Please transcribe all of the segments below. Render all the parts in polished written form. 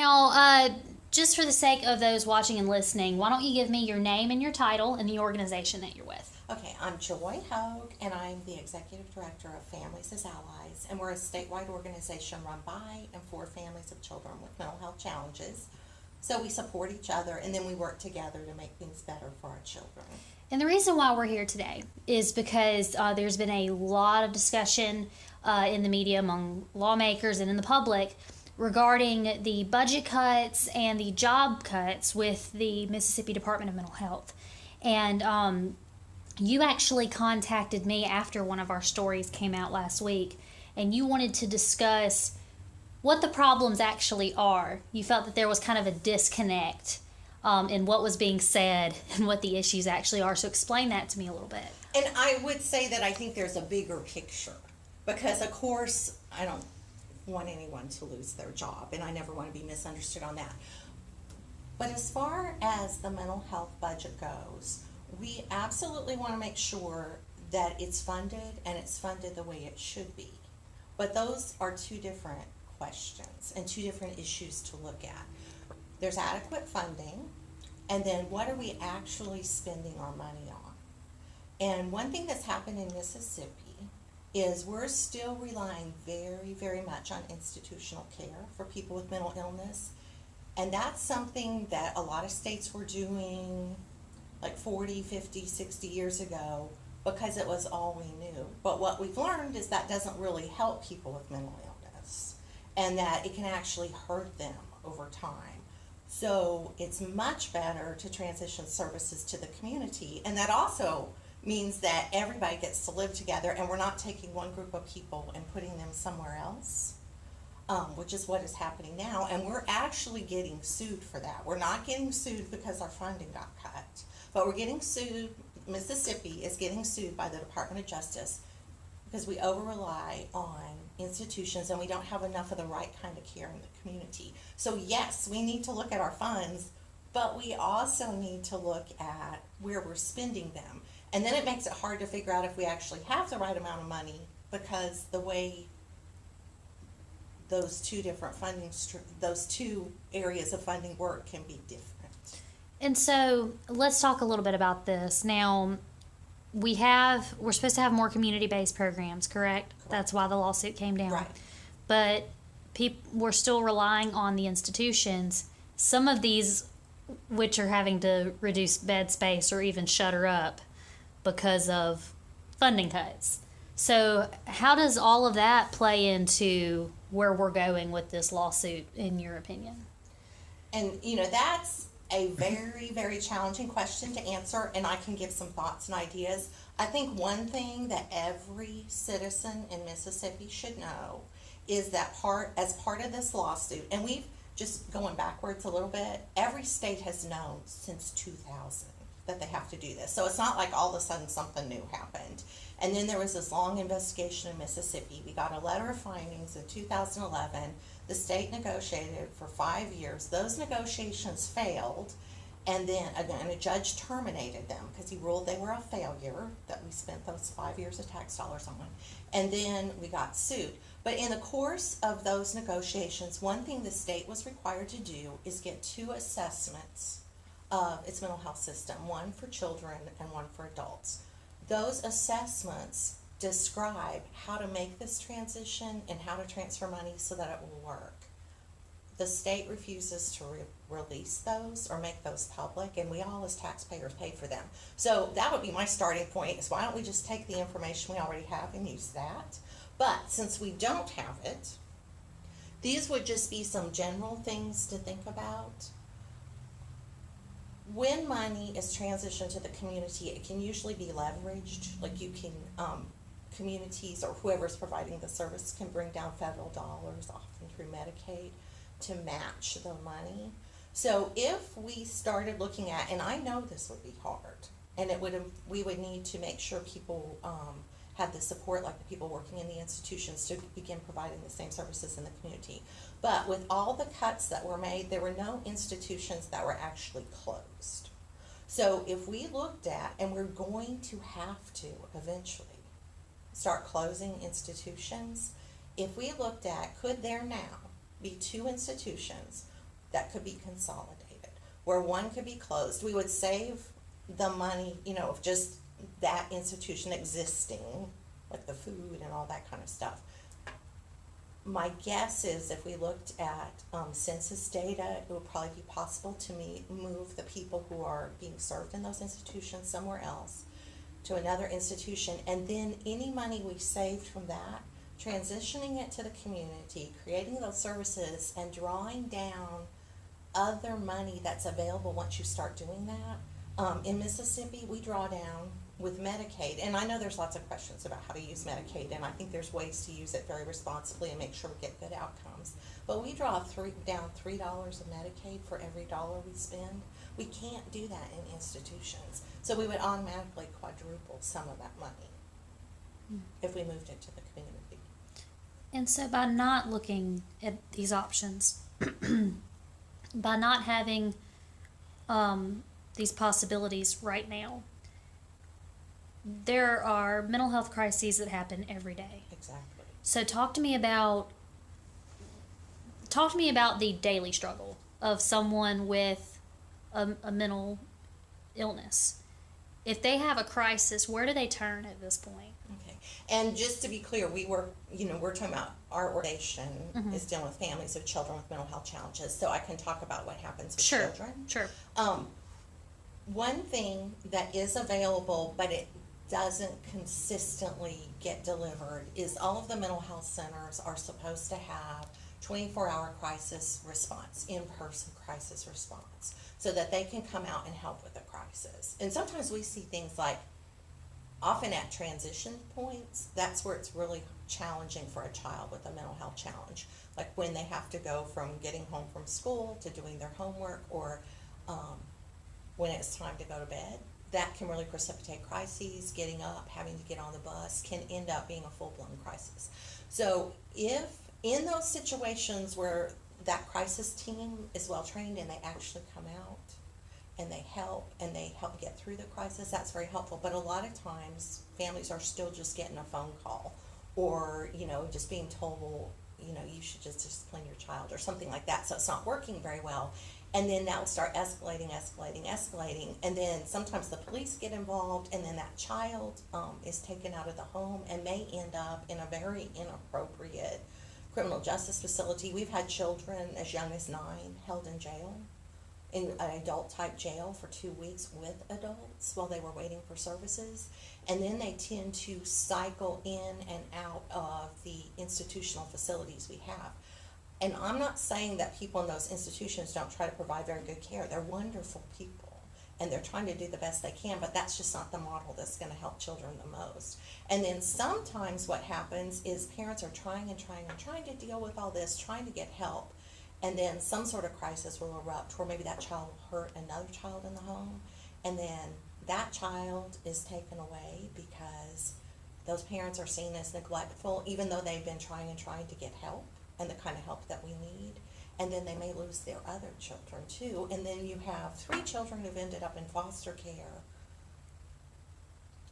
Now, just for the sake of those watching and listening, why don't you give me your name and your title and the organization that you're with? Okay, I'm Joy Hogge, and I'm the Executive Director of Families as Allies, and we're a statewide organization run by and for families of children with mental health challenges. So we support each other, and then we work together to make things better for our children. And the reason why we're here today is because there's been a lot of discussion in the media among lawmakers and in the public regarding the budget cuts and the job cuts with the Mississippi Department of Mental Health. And you actually contacted me after one of our stories came out last week, and you wanted to discuss what the problems actually are. You felt that there was kind of a disconnect in what was being said and what the issues actually are. So explain that to me a little bit. And I would say that I think there's a bigger picture because, of course, I don't want anyone to lose their job, and I never want to be misunderstood on that. But as far as the mental health budget goes, we absolutely want to make sure that it's funded and it's funded the way it should be. But those are two different questions and two different issues to look at. There's adequate funding, and then what are we actually spending our money on? And one thing that's happened in Mississippi is we're still relying very, very much on institutional care for people with mental illness. And that's something that a lot of states were doing like 40, 50, 60 years ago because it was all we knew. But what we've learned is that doesn't really help people with mental illness, and that it can actually hurt them over time. So it's much better to transition services to the community, and that also means that everybody gets to live together, and we're not taking one group of people and putting them somewhere else, which is what is happening now, and we're actually getting sued for that. We're not getting sued because our funding got cut, but we're getting sued. Mississippi is getting sued by the Department of Justice because we over-rely on institutions and we don't have enough of the right kind of care in the community. So yes, we need to look at our funds, but we also need to look at where we're spending them. And then it makes it hard to figure out if we actually have the right amount of money because the way those two different those two areas of funding work can be different. And so let's talk a little bit about this. Now, we're supposed to have more community-based programs, correct? That's why the lawsuit came down. Right. But we're still relying on the institutions. Some of these, which are having to reduce bed space or even shutter up because of funding cuts. So how does all of that play into where we're going with this lawsuit, in your opinion? And, that's a very, very challenging question to answer, and I can give some thoughts and ideas. I think one thing that every citizen in Mississippi should know is that as part of this lawsuit, and we've just going backwards a little bit, every state has known since 2000 that they have to do this. So it's not like all of a sudden something new happened. And then there was this long investigation in Mississippi. We got a letter of findings in 2011. The state negotiated for 5 years. Those negotiations failed, and then a judge terminated them because he ruled they were a failure, that we spent those 5 years of tax dollars on. And then we got sued. But in the course of those negotiations, one thing the state was required to do is get 2 assessments of its mental health system, one for children and one for adults. Those assessments describe how to make this transition and how to transfer money so that it will work. The state refuses to release those or make those public, and we all as taxpayers pay for them. So that would be my starting point, is why don't we just take the information we already have and use that? But since we don't have it, these would just be some general things to think about. When money is transitioned to the community, it can usually be leveraged. Like you can, communities or whoever's providing the service can bring down federal dollars, often through Medicaid, to match the money. So if we started looking at, and I know this would be hard, and we would need to make sure people had the support, like the people working in the institutions, to begin providing the same services in the community. But with all the cuts that were made, there were no institutions that were actually closed. So if we looked at, and we're going to have to eventually start closing institutions, if we looked at, could there now be 2 institutions that could be consolidated, where one could be closed. We would save the money, of just that institution existing, like the food and all that kind of stuff. My guess is if we looked at census data, it would probably be possible to move the people who are being served in those institutions somewhere else to another institution, and then any money we saved from that, transitioning it to the community, creating those services, and drawing down other money that's available once you start doing that. In Mississippi, we draw down with Medicaid, and I know there's lots of questions about how to use Medicaid, and I think there's ways to use it very responsibly and make sure we get good outcomes. But we draw down $3 of Medicaid for every dollar we spend. We can't do that in institutions. So we would automatically quadruple some of that money if we moved it to the community. And so by not looking at these options, by not having these possibilities right now, there are mental health crises that happen every day. Exactly. So talk to me about the daily struggle of someone with a mental illness. If they have a crisis, where do they turn at this point? Okay. And just to be clear, we're talking about our organization is dealing with families of children with mental health challenges. So I can talk about what happens with children. Sure. One thing that is available, but it doesn't consistently get delivered, is all of the mental health centers are supposed to have 24-hour crisis response, in-person crisis response, so that they can come out and help with a crisis. And sometimes we see things like, often at transition points, that's where it's really challenging for a child with a mental health challenge, like when they have to go from getting home from school to doing their homework, or when it's time to go to bed. That can really precipitate crises. Getting up, having to get on the bus can end up being a full-blown crisis. So if in those situations where that crisis team is well trained and they actually come out and they help get through the crisis, that's very helpful. But a lot of times families are still just getting a phone call, or just being told, well, you should just discipline your child or something like that. So it's not working very well. And then that will start escalating, and then sometimes the police get involved, and then that child is taken out of the home and may end up in a very inappropriate criminal justice facility. We've had children as young as 9 held in jail, in an adult-type jail for 2 weeks with adults while they were waiting for services, and then they tend to cycle in and out of the institutional facilities we have. And I'm not saying that people in those institutions don't try to provide very good care. They're wonderful people, and they're trying to do the best they can, but that's just not the model that's going to help children the most. And then sometimes what happens is parents are trying to deal with all this, trying to get help, and then some sort of crisis will erupt where maybe that child will hurt another child in the home, and then that child is taken away because those parents are seen as neglectful, even though they've been trying to get help and the kind of help that we need. And then they may lose their other children too. And then you have 3 children who've ended up in foster care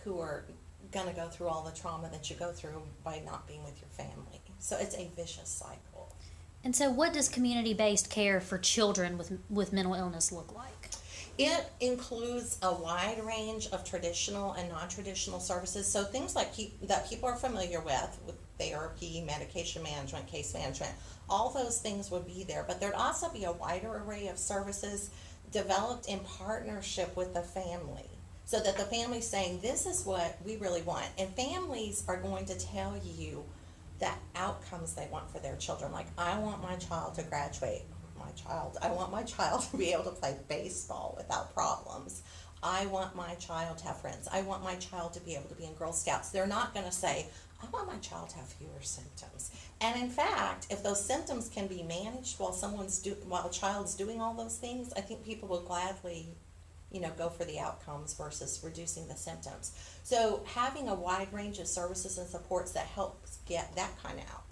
who are going to go through all the trauma that you go through by not being with your family. So it's a vicious cycle. And so what does community-based care for children with mental illness look like? It includes a wide range of traditional and non-traditional services. So things like that people are familiar with therapy, medication management, case management, all those things would be there. But there'd also be a wider array of services developed in partnership with the family, so that the family's saying, this is what we really want. And families are going to tell you the outcomes they want for their children. Like, I want my child to graduate. I want my child to be able to play baseball without problems. I want my child to have friends. I want my child to be able to be in Girl Scouts. They're not going to say, I want my child to have fewer symptoms. And in fact, if those symptoms can be managed while a child's doing all those things, I think people will gladly, go for the outcomes versus reducing the symptoms. So having a wide range of services and supports that helps get that kind of outcome.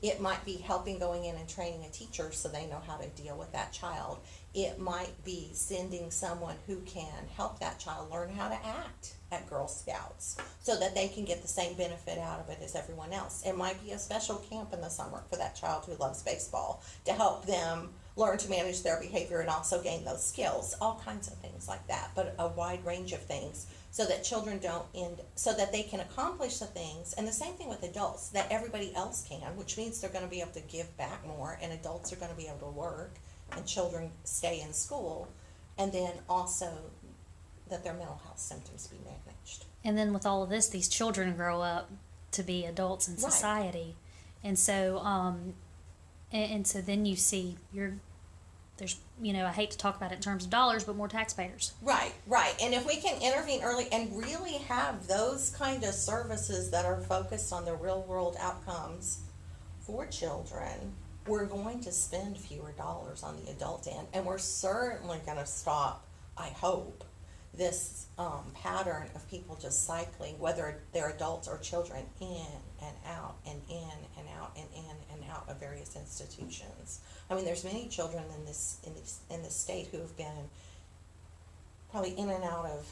It might be helping going in and training a teacher so they know how to deal with that child. It might be sending someone who can help that child learn how to act at Girl Scouts so that they can get the same benefit out of it as everyone else. It might be a special camp in the summer for that child who loves baseball to help them learn to manage their behavior and also gain those skills, all kinds of things like that, but a wide range of things so that children don't so that they can accomplish the things, and the same thing with adults, that everybody else can, which means they're going to be able to give back more, and adults are going to be able to work, and children stay in school, and then also that their mental health symptoms be managed. And then with all of this, these children grow up to be adults in society. Right. And so, and so then you see there's, I hate to talk about it in terms of dollars, but more taxpayers. Right. And if we can intervene early and really have those kind of services that are focused on the real world outcomes for children, we're going to spend fewer dollars on the adult end, and we're certainly going to stop, I hope, this pattern of people just cycling, whether they're adults or children, in and out and in and out and in and out of various institutions. I mean, there's many children in this state who have been probably in and out of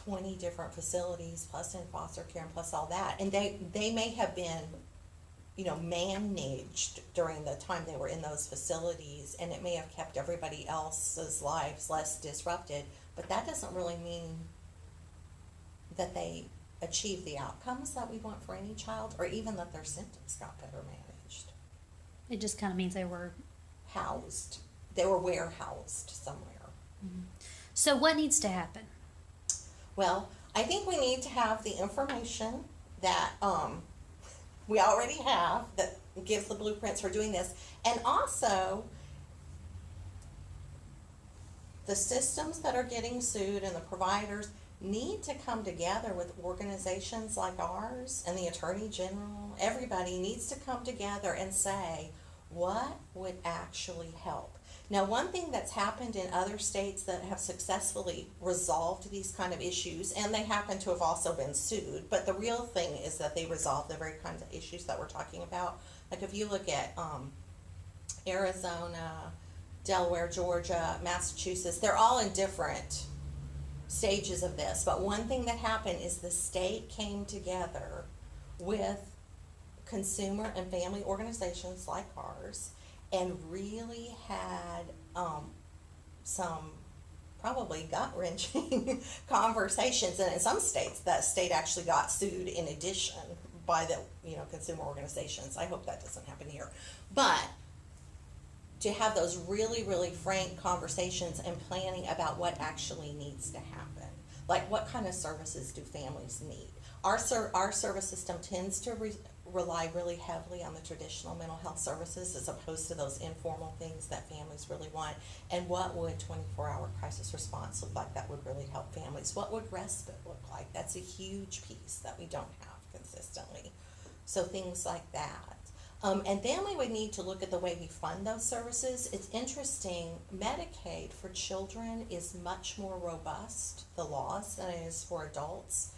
20 different facilities, plus in foster care and plus all that, and they may have been managed during the time they were in those facilities, and it may have kept everybody else's lives less disrupted, but that doesn't really mean that they achieve the outcomes that we want for any child, or even that their symptoms got better managed. It just kind of means they were housed. They were warehoused somewhere. Mm-hmm. So what needs to happen? Well, I think we need to have the information that we already have that gives the blueprints for doing this, and also the systems that are getting sued and the providers need to come together with organizations like ours and the Attorney General. Everybody needs to come together and say, what would actually help? Now, one thing that's happened in other states that have successfully resolved these kind of issues, and they happen to have also been sued, but the real thing is that they resolve the very kinds of issues that we're talking about. Like if you look at Arizona, Delaware, Georgia, Massachusetts, they're all in different stages of this. But one thing that happened is the state came together with consumer and family organizations like ours and really had some probably gut-wrenching conversations. And in some states, that state actually got sued in addition by the consumer organizations. I hope that doesn't happen here. But to have those really, really frank conversations and planning about what actually needs to happen. Like, what kind of services do families need? Our service system tends to rely really heavily on the traditional mental health services as opposed to those informal things that families really want. And what would 24-hour crisis response look like that would really help families? What would respite look like? That's a huge piece that we don't have consistently. So things like that. And then we would need to look at the way we fund those services. It's interesting, Medicaid for children is much more robust, the laws, than it is for adults.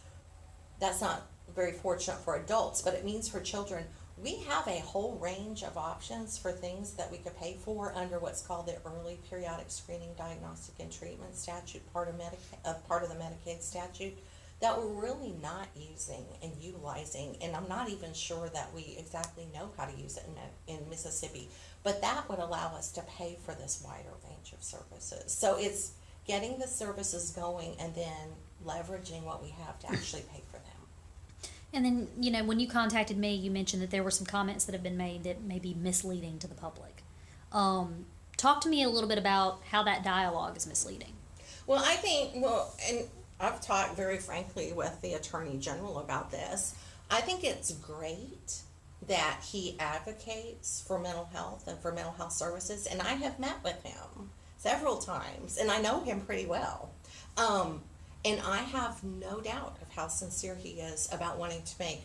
That's not very fortunate for adults, but it means for children, we have a whole range of options for things that we could pay for under what's called the Early Periodic Screening, Diagnostic, and Treatment statute, part of the Medicaid statute, that we're really not using and utilizing, and I'm not even sure that we exactly know how to use it in Mississippi, but that would allow us to pay for this wider range of services. So it's getting the services going and then leveraging what we have to actually pay for them. And then, when you contacted me, you mentioned that there were some comments that have been made that may be misleading to the public. Talk to me a little bit about how that dialogue is misleading. Well, I think, and I've talked very frankly with the Attorney General about this. I think it's great that he advocates for mental health and for mental health services, and I have met with him several times, and I know him pretty well. And I have no doubt of how sincere he is about wanting to make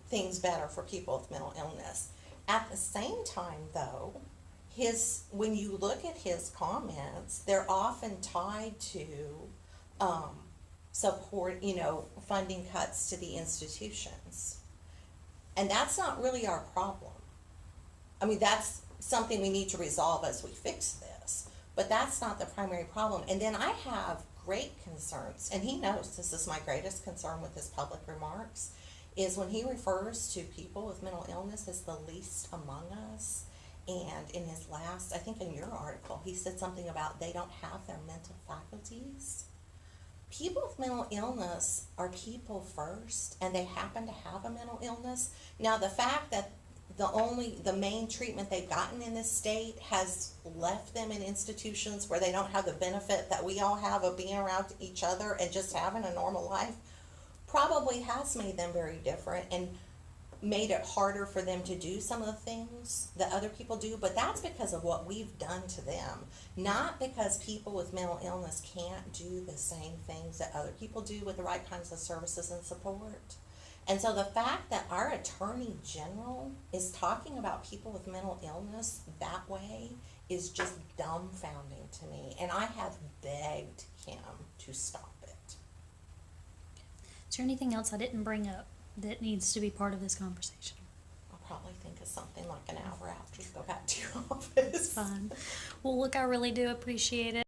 things better for people with mental illness. At the same time, though, when you look at his comments, they're often tied to support, funding cuts to the institutions. And that's not really our problem. I mean, that's something we need to resolve as we fix this. But that's not the primary problem. And then I have great concerns, and he knows this is my greatest concern with his public remarks, is when he refers to people with mental illness as the least among us, And in his last, I think in your article, he said something about they don't have their mental faculties. People with mental illness are people first, and they happen to have a mental illness. Now, the fact that the main treatment they've gotten in this state has left them in institutions where they don't have the benefit that we all have of being around each other and just having a normal life probably has made them very different and made it harder for them to do some of the things that other people do, but that's because of what we've done to them, not because people with mental illness can't do the same things that other people do with the right kinds of services and support. And so the fact that our Attorney General is talking about people with mental illness that way is just dumbfounding to me, and I have begged him to stop it. Is there anything else I didn't bring up that needs to be part of this conversation? I'll probably think of something like an hour after you go back to your office. Fine. Well, look, I really do appreciate it.